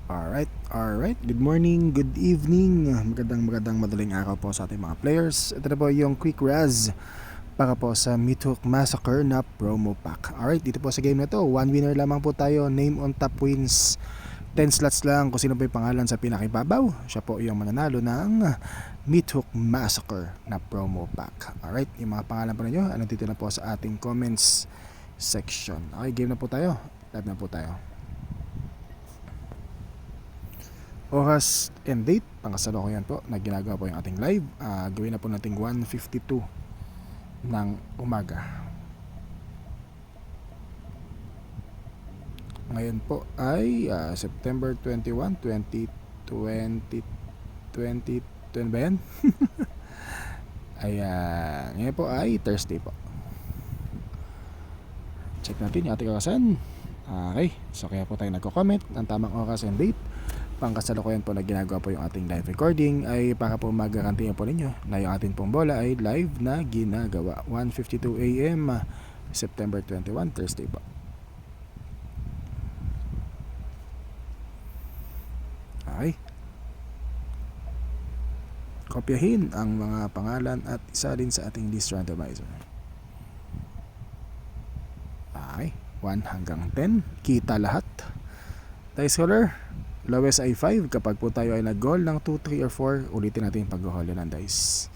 Alright. Good morning, good evening. Magandang madaling araw po sa ating mga players. Ito na po yung quick raz para po sa Mythic Massacre na promo pack. Alright, dito po sa game na to, one winner lamang po tayo. Name on top wins. 10 slots lang kung sino po yung pangalan sa pinakibabaw. Siya po yung mananalo ng Mythic Massacre na promo pack. Alright, yung mga pangalan po ninyo, ano dito na po sa ating comments section. Okay, game na po tayo. Live na po tayo. Oras and date, pangkasalukuyan po na ginagawa po yung ating live. Gawin na po nating 1:52 ng umaga. Ngayon po ay September 21, 2020 ba yan? Ayan, ngayon po ay Thursday po. Check natin yung ating orasan. Okay, so kaya po tayo nagko-comment ng tamang oras and date. Pangkasalukuyan po na ginagawa po yung ating live recording ay para po magarantiyan po ninyo na yung ating pong bola ay live na ginagawa. 1:52 AM September 21, Thursday po. Okay. Kopyahin ang mga pangalan at isa din sa ating list randomizer. Okay, 1 hanggang 10, kita lahat. Dice roller, lowest ay 5. Kapag po tayo ay nag-goal ng 2, 3, or 4, ulitin natin yung pag-goal ng dice.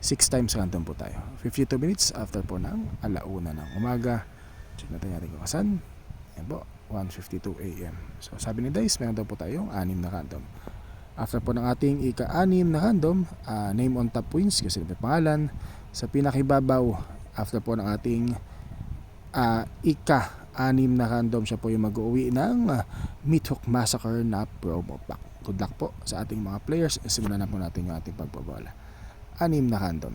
6 times random po tayo. 52 minutes after po ng alauna ng umaga. Check natin yung ating kawasan. Yan po, 1:52 AM. So sabi ni dice, meron daw po tayong 6 na random. After po ng ating ika-6 na random, name on top wins kasi may pangalan. Sa pinakibabaw, after po ng ating ika-6 na random, siya po yung mag-uwi ng Mythic Massacre na promo pack. Good luck po sa ating mga players. Simulan na po natin yung ating pagbabola. 6 na random.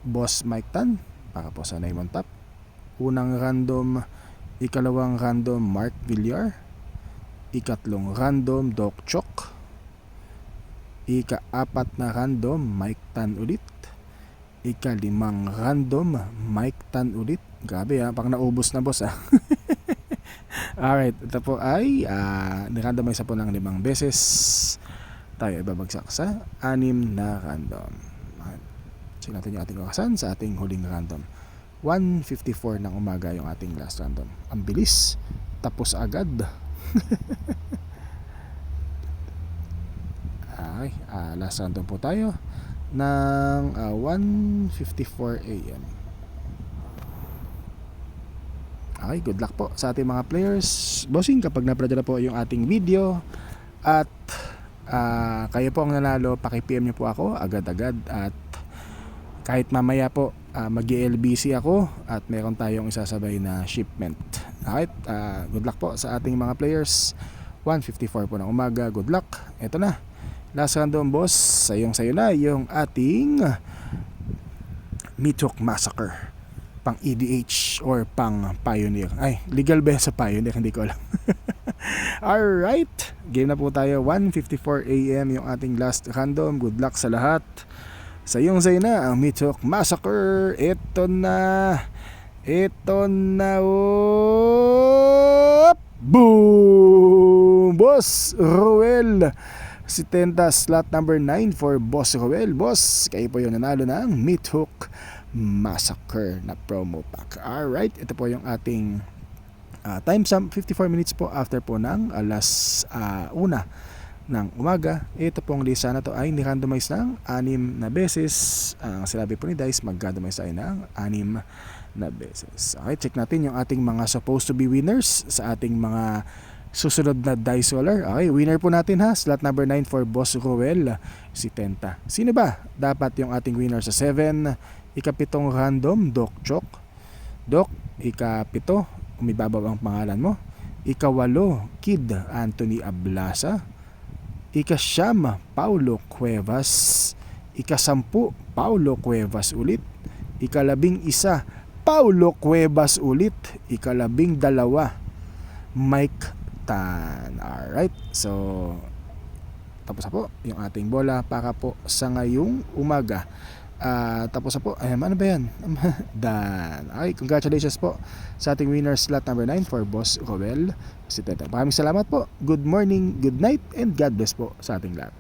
Boss Mike Tan para po sa name on top. Unang random, ikalawang random Mark Villar, ikatlong random Doc Chok, ika-4 na random Mike Tan ulit, ika-5 random Mike Tan ulit. Grabe pang naubos na boss Alright, ito po ay nirandomize po ng 5 beses. Tayo ibabagsak sa 6 na random. Check natin yung ating orasan sa ating huling random. 1:54 ng umaga yung ating last random. Ang bilis, tapos agad. Okay, last random po tayo ng 1:54 AM. Okay, good luck po sa ating mga players. Bossing, kapag na-upload na po yung ating video at kayo po ang nanalo, paki-PM nyo po ako agad-agad. At kahit mamaya po mag-LBC ako at meron tayong isasabay na shipment. Alright, good luck po sa ating mga players. 1:54 po ng umaga, good luck. Ito na, last random boss, sayo na yung ating Mythic Massacre pang EDH or pang Pioneer. Ay, legal ba sa Pioneer? Hindi ko alam. Alright, game na po tayo. 1:54 AM yung ating last random. Good luck sa lahat. Sayo na ang Mythic Massacre. Ito na. Boom! Boss Roel 70, slot number 9 for Boss Roel. Boss, kayo po yung nanalo ng Mythic Massacre na promo pack. Alright, ito po yung ating time sum, 54 minutes po after po ng alas 1 ng umaga. Ito pong lista na to ay ni-randomize ng 6 na beses. Ang sinabi po ni Dice, mag-randomize tayo ng 6 na beses. Okay, check natin yung ating mga supposed to be winners sa ating mga susunod na dice roller. Okay, winner po natin slot number 9 for Boss Roel, si Tenta. Sino ba dapat yung ating winner sa 7? Ika-7 random, Doc Chok. Doc, ika-7, umibabaw ang pangalan mo. Ika-8, Kid Anthony Ablasa. Ika-9, Paulo Cuevas. Ika-10, Paulo Cuevas ulit. Ika-11, Paulo Cuevas ulit. Ika-12, Mike Tan. Alright, so tapos na po yung ating bola para po sa ngayong umaga. Tapos na po. Ano ba yan? Done. Okay, congratulations po sa ating winner slot number 9 for Boss Roel. Maraming salamat po. Good morning, good night, and God bless po sa ating lahat.